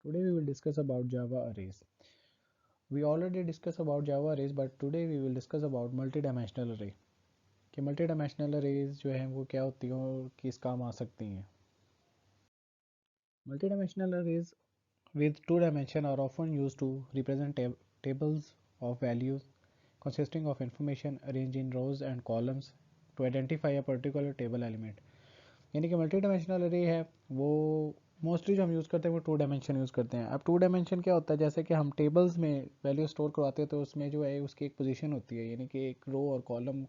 Today we will discuss about Java arrays. We already discussed about Java arrays, but today we will discuss about multi-dimensional array. कि multi-dimensional arrays जो हैं वो क्या होती हैं और किस काम आ सकती हैं. Multi-dimensional arrays with two dimensions are often used to represent tables of values consisting of information arranged in rows and columns to identify a particular table element. यानी कि मल्टी डायमेंशनल अरे है वो मोस्टली जो हम यूज़ करते हैं वो टू डायमेंशन यूज़ करते हैं. अब टू डायमेंशन क्या होता है, जैसे कि हम टेबल्स में वैल्यू स्टोर करवाते हैं तो उसमें जो है उसकी एक पोजीशन होती है, यानी कि एक रो और कॉलम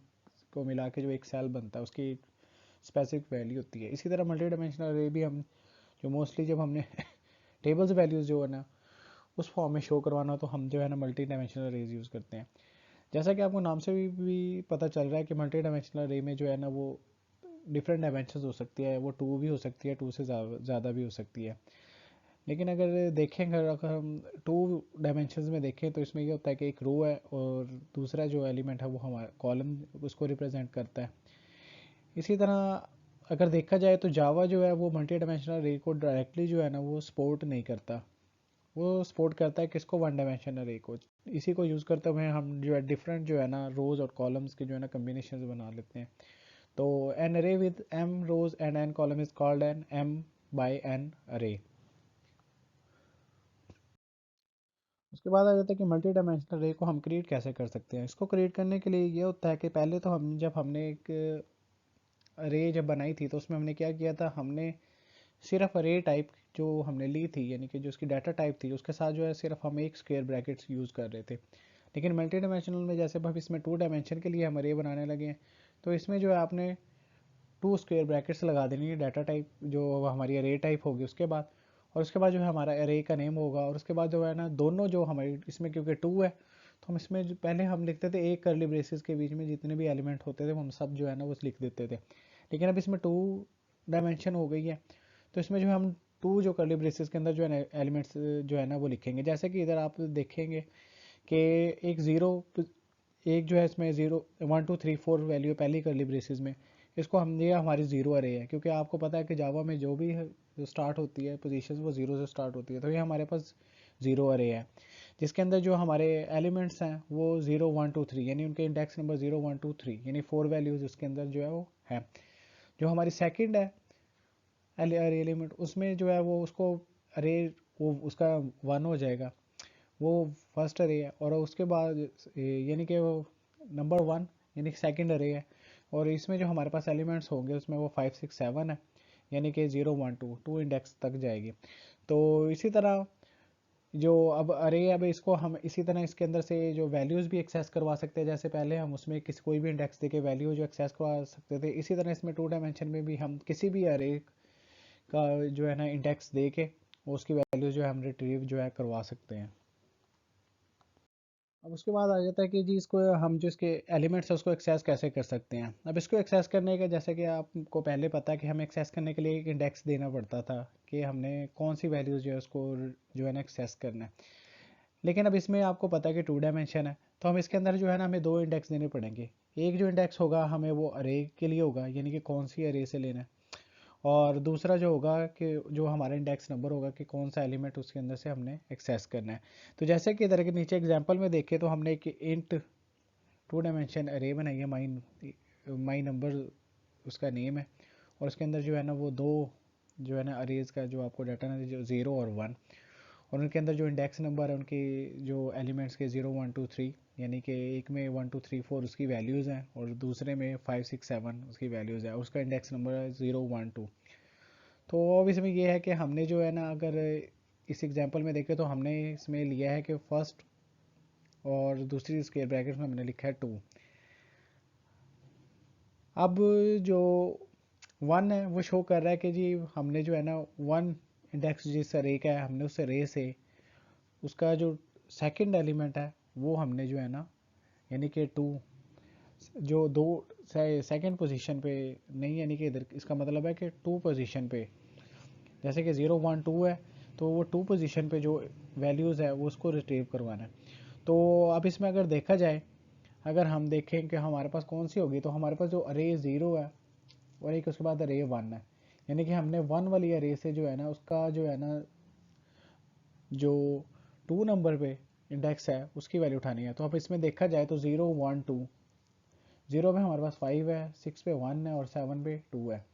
को मिला के जो एक सेल बनता है उसकी स्पेसिफिक वैल्यू होती है. इसी तरह मल्टी डायमेंशनल अरे भी हम जो मोस्टली जब हमने टेबल्स वैल्यूज़ जो है ना उस फॉर्म में शो करवाना तो हम जो है ना मल्टी डायमेंशनल अरेज यूज़ करते हैं. जैसा कि आपको नाम से भी पता चल रहा है कि मल्टी डायमेंशनल अरे में जो है ना वो डिफरेंट डायमेंशन हो सकती है, वो टू भी हो सकती है, टू से ज़्यादा भी हो सकती है. लेकिन अगर देखें, अगर हम टू डायमेंशन में देखें तो इसमें ये होता है कि एक रो है और दूसरा जो एलिमेंट है वो हमारा कॉलम उसको रिप्रेजेंट करता है. इसी तरह अगर देखा जाए तो जावा जो है वो मल्टी डायमेंशनल रे को डायरेक्टली जो है ना वो सपोर्ट नहीं करता. वो सपोर्ट करता है किसको, वन डायमेंशनल रे को. इसी को यूज़ करते हुए हम जो है डिफरेंट जो है ना रोज और कॉलम्स के जो है ना कम्बिनेशन बना लेते हैं. तो एन अरे with m rows and n column is called an m by n array. उसके बाद आ जाता है कि मल्टी डायमेंशनल अरे को हम क्रिएट कैसे कर सकते हैं. इसको क्रिएट करने के लिए ये होता है कि पहले तो हम जब हमने एक अरे जब बनाई थी तो उसमें हमने क्या किया था, हमने सिर्फ अरे टाइप जो हमने ली थी, यानी कि जो उसकी डाटा टाइप थी उसके साथ जो है सिर्फ हम एक स्क्वायर ब्रैकेट्स यूज़ कर रहे थे. लेकिन मल्टी डायमेंशनल में जैसे अब इसमें टू डायमेंशन के लिए हम अरे बनाने लगे हैं तो इसमें जो है आपने टू स्क्वायर ब्रैकेट्स लगा देनी है डाटा टाइप जो हमारी अरे टाइप होगी उसके बाद. और उसके बाद जो है हमारा अरे का नेम होगा और उसके बाद जो है ना दोनों जो हमारी इसमें क्योंकि टू है तो हम इसमें जो पहले हम लिखते थे एक करली ब्रेसेस के बीच में जितने भी एलिमेंट होते थे हम सब जो है ना वो लिख देते थे. लेकिन अब इसमें टू डायमेंशन हो गई है तो इसमें जो है हम टू जो करली ब्रेसेस के अंदर जो है ना एलिमेंट्स जो है ना वो लिखेंगे. जैसे कि इधर आप देखेंगे कि एक ज़ीरो, एक जो है इसमें ज़ीरो 1 2 3 4 वैल्यू पहली करली ब्रेसेस में, इसको हम ये हमारी ज़ीरो अरे है क्योंकि आपको पता है कि जावा में जो भी है जो स्टार्ट होती है पोजीशन वो ज़ीरो से स्टार्ट होती है. तो ये हमारे पास ज़ीरो अरे है जिसके अंदर जो हमारे एलिमेंट्स हैं वो 0 1 2 3 यानी उनके इंडेक्स नंबर 0 1 2 3 यानी फोर वैल्यूज़ उसके अंदर जो है वो है. जो हमारी सेकंड है अरे एलिमेंट उसमें जो है वो उसको अरे वो उसका वन हो जाएगा, वो फर्स्ट अरे है. और उसके बाद यानी कि वो नंबर वन यानी कि सेकेंड अरे है. और इसमें जो हमारे पास एलिमेंट्स होंगे उसमें वो 5 6 7 है यानी कि 0 1 2 इंडेक्स तक जाएगी. तो इसी तरह जो अब अरे अब इसको हम इसी तरह इसके अंदर से जो वैल्यूज़ भी एक्सेस करवा सकते हैं, जैसे पहले हम उसमें किसी कोई भी इंडेक्स देके वैल्यू जो एक्सेस करवा सकते थे, इसी तरह इसमें टू डायमेंशन में भी हम किसी भी अरे का जो है ना इंडेक्स दे के उसकी वैल्यू जो है हम रिट्रीव जो है करवा सकते हैं. अब उसके बाद आ जाता है कि जी इसको हम जो इसके एलिमेंट्स है उसको एक्सेस कैसे कर सकते हैं. अब इसको एक्सेस करने का जैसे कि आपको पहले पता है कि हमें एक्सेस करने के लिए एक इंडेक्स देना पड़ता था कि हमने कौन सी वैल्यूज़ जो है उसको जो है ना एक्सेस करना है. लेकिन अब इसमें आपको पता है कि टू डायमेंशन है तो हम इसके अंदर जो है ना हमें दो इंडेक्स देने पड़ेंगे. एक जो इंडेक्स होगा हमें वो अरे के लिए होगा यानी कि कौन सी अरे से लेना है, और दूसरा जो होगा कि जो हमारा इंडेक्स नंबर होगा कि कौन सा एलिमेंट उसके अंदर से हमने एक्सेस करना है. तो जैसे कि इधर के नीचे एग्जांपल में देखें तो हमने एक इंट टू डायमेंशन अरे बनाई है, माई माई नंबर उसका नेम है. और उसके अंदर जो है ना वो दो जो है ना अरेज का जो आपको डाटा ना जो 0 और 1, और उनके अंदर जो इंडेक्स नंबर है उनकी जो एलिमेंट्स के 0 1 2 3 यानी कि एक में 1 2 3 4 उसकी वैल्यूज़ हैं और दूसरे में 5 6 7 उसकी वैल्यूज़ है, उसका इंडेक्स नंबर है 0 1 2. तो अब इसमें ये है कि हमने जो है ना अगर इस एग्जांपल में देखें तो हमने इसमें लिया है कि फर्स्ट और दूसरी स्क्वायर ब्रैकेट में हमने लिखा है 2. अब जो वन है वो शो कर रहा है कि जी हमने जो है ना वन इंडेक्स जिस अरे का है हमने उस अरे से उसका जो सेकंड एलिमेंट है वो हमने जो है ना यानी कि टू जो दो सेकंड पोजीशन पे नहीं, यानी कि इधर इसका मतलब है कि टू पोजीशन पे जैसे कि 0 1 2 है तो वो टू पोजीशन पे जो वैल्यूज़ है वो उसको रिट्रीव करवाना है. तो अब इसमें अगर देखा जाए, अगर हम देखें कि हमारे पास कौन सी होगी तो हमारे पास जो अरे ज़ीरो है और एक उसके बाद अरे वन है, यानी कि हमने वन वाली अरे से जो है ना उसका जो है ना जो 2 नंबर पे इंडेक्स है उसकी वैल्यू उठानी है। तो अब इसमें देखा जाए तो 0 1 2, 0 में हमारे पास 5 है, 6 पे 1 है और 7 पे 2 है।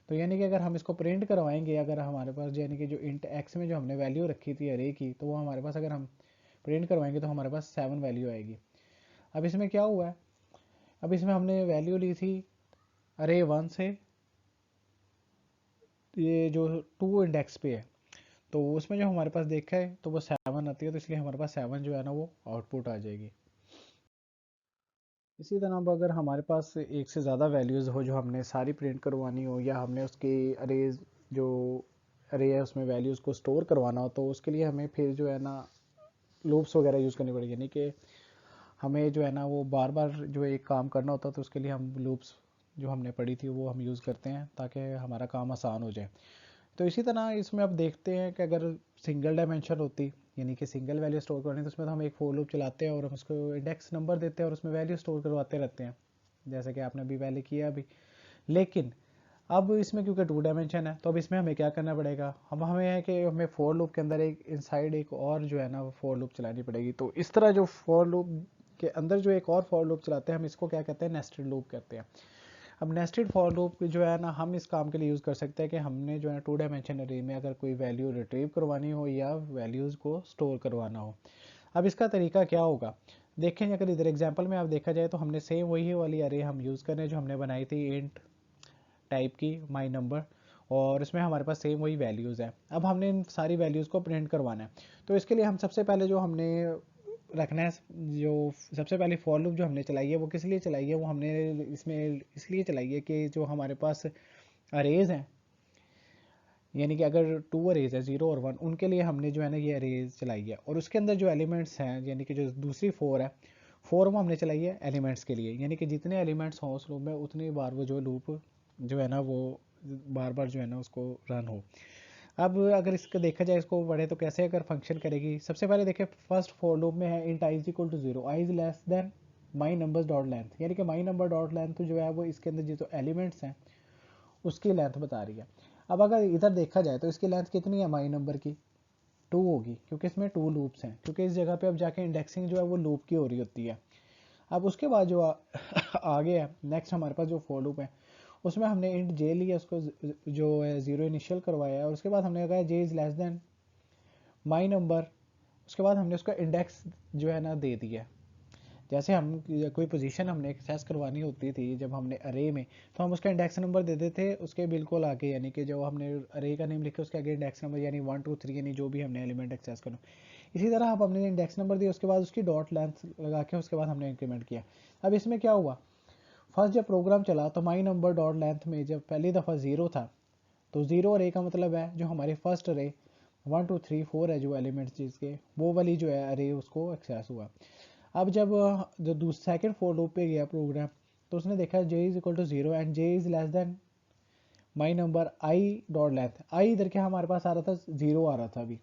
तो यानी कि अगर हम इसको प्रिंट करवाएंगे, अगर हमारे पास यानी कि जो इंट एक्स में जो हमने वैल्यू रखी थी अरे की, तो वो हमारे पास अगर हम प्रिंट करवाएंगे तो हमारे पास 7 वैल्यू आएगी। अब इसमें क्या हुआ है, अब इसमें हमने वैल्यू ली थी अरे 1 से, ये जो 2 इंडेक्स पे है, तो उसमें जो हमारे पास देखा है तो वो 7 आती है, तो इसलिए हमारे पास 7 जो है ना वो आउटपुट आ जाएगी। इसी तरह अब अगर हमारे पास एक से ज़्यादा वैल्यूज़ हो जो हमने सारी प्रिंट करवानी हो, या हमने उसके अरेज जो अरे है उसमें वैल्यूज़ को स्टोर करवाना हो, तो उसके लिए हमें फिर जो है ना लूप्स वगैरह यूज़ करनी पड़ेगी। यानी कि हमें जो है ना वो बार बार जो एक काम करना होता है, तो उसके लिए हम लूप्स जो हमने पढ़ी थी वो हम यूज़ करते हैं ताकि हमारा काम आसान हो जाए। तो इसी तरह इसमें अब देखते हैं कि अगर सिंगल डायमेंशन होती, यानी कि सिंगल वैल्यू स्टोर करनी, तो उसमें तो हम एक फोर लूप चलाते हैं और हम उसको इंडेक्स नंबर देते हैं और उसमें वैल्यू स्टोर करवाते रहते हैं, जैसे कि आपने अभी पहले किया अभी। लेकिन अब इसमें क्योंकि 2 डायमेंशन है, तो अब इसमें हमें क्या करना पड़ेगा, हम हमें है कि हमें फोर लूप के अंदर एक इनसाइड एक और जो है ना वो फोर लूप चलानी पड़ेगी। तो इस तरह जो फोर लूप के अंदर जो एक और फोर लूप चलाते हैं, हम इसको क्या कहते हैं, नेस्टेड लूप कहते हैं। अब नेस्टेड फॉर लूप जो है ना हम इस काम के लिए यूज़ कर सकते हैं कि हमने जो है 2 डायमेंशन अरे में अगर कोई वैल्यू रिट्रीव करवानी हो या वैल्यूज़ को स्टोर करवाना हो। अब इसका तरीका क्या होगा, देखें अगर इधर एग्जांपल में आप देखा जाए तो हमने सेम वही वाली अरे हम यूज़ कर रहे हैं जो हमने बनाई थी इंट टाइप की माई नंबर, और इसमें हमारे पास सेम वही वैल्यूज़ है। अब हमने इन सारी वैल्यूज़ को प्रिंट करवाना है। तो इसके लिए हम सबसे पहले जो हमने रखना है, जो सबसे पहले फॉर लूप जो हमने चलाई है वो किस लिए चलाई है, वो हमने इसमें इसलिए चलाई है कि जो हमारे पास अरेज हैं, यानी कि अगर 2 अरेज है 0 और 1, उनके लिए हमने जो है ना ये अरेज चलाई है, और उसके अंदर जो एलिमेंट्स हैं यानी कि जो दूसरी 4 है, 4 वो हमने चलाई है एलिमेंट्स के लिए, यानी कि जितने एलिमेंट्स हों उस लूप में उतनी बार वो जो लूप जो है ना वो बार बार जो है ना उसको रन हो। अब अगर इसका देखा जाए इसको बढ़े तो कैसे अगर फंक्शन करेगी, सबसे पहले देखिए फर्स्ट फॉर लूप में है int I is equal to 0, I is less than my numbers dot length, यानी कि माई नंबर डॉट लेंथ जो है वो इसके अंदर जो एलिमेंट्स हैं उसकी लेंथ बता रही है। अब अगर इधर देखा जाए तो इसकी लेंथ कितनी है माई नंबर की, 2 होगी, क्योंकि इसमें 2 लूप्स हैं, क्योंकि इस जगह पे अब जाके इंडेक्सिंग जो है वो लूप की हो रही होती है। अब उसके बाद जो आगे है नेक्स्ट हमारे पास जो फॉर लूप है, उसमें हमने इंट जे लिया, उसको जो है 0 इनिशियल करवाया है, और उसके बाद हमने कहा j is less than my number, उसके बाद हमने उसका इंडेक्स जो है ना दे दिया। जैसे हम कोई पोजीशन हमने एक्सेस करवानी होती थी जब हमने अरे में, तो हम उसका इंडेक्स नंबर देते थे उसके बिल्कुल आगे, यानी कि जो हमने अरे का नेम लिखा उसके आगे इंडेक्स नंबर, यानी 1 2 3, यानी जो भी हमने एलिमेंट एक्सेस करना। इसी तरह आप हमने इंडेक्स नंबर दिया, उसके बाद उसकी डॉट लेंथ लगा के उसके बाद हमने इंक्रीमेंट किया। अब इसमें क्या हुआ, फर्स्ट जब प्रोग्राम चला तो माई नंबर डॉट लेंथ में जब पहली दफ़ा 0 था, तो 0 अरे का मतलब है जो हमारे फर्स्ट अरे 1 2 3 4 है जो एलिमेंट्स जिसके, वो वाली जो है अरे उसको एक्सेस हुआ। अब जब जो सेकंड फॉर लूप पे गया प्रोग्राम, तो उसने देखा j is equal to 0 and j is less than my number i dot length, i इधर क्या हमारे पास आ रहा था, 0 आ रहा था अभी,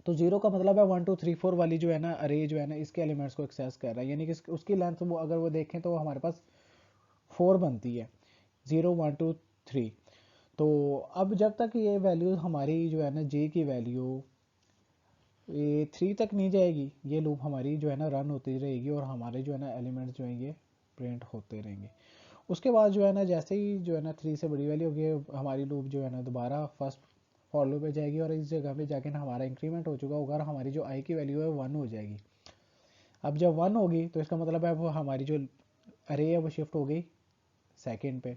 तो 0 का मतलब है 1 2 3 4 वाली जो है ना अरे जो है ना इसके एलिमेंट्स को एक्सेस कर रहा है, यानी कि उसकी लेंथ वो अगर वो देखें तो हमारे पास 4 बनती है, 0 1 2 3। तो अब जब तक ये वैल्यू हमारी जो है ना जे की वैल्यू ये 3 तक नहीं जाएगी, ये लूप हमारी जो है ना रन होती रहेगी और हमारे जो है ना एलिमेंट्स जो है ये प्रिंट होते रहेंगे। उसके बाद जो है ना जैसे ही जो है ना 3 से बड़ी वैल्यू होगी, हमारी लूप जो है ना दोबारा फर्स्ट फॉर लूप पे जाएगी, और इस जगह पे जाके ना हमारा इंक्रीमेंट हो चुका होगा और हमारी जो आई की वैल्यू है 1 हो जाएगी। अब जब 1 होगी तो इसका मतलब है वो हमारी जो अरे है वो शिफ्ट हो गई सेकेंड पे,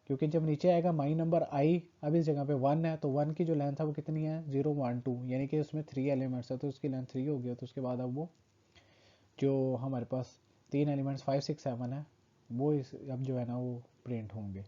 क्योंकि जब नीचे आएगा माई नंबर आई, अब इस जगह पे 1 है, तो 1 की जो लेंथ है वो कितनी है 0 1 2, यानी कि उसमें 3 एलिमेंट्स है तो उसकी लेंथ 3 हो गई, तो उसके बाद अब वो जो हमारे पास 3 एलिमेंट्स 5 6 7 है वो इस अब जो है ना वो प्रिंट होंगे।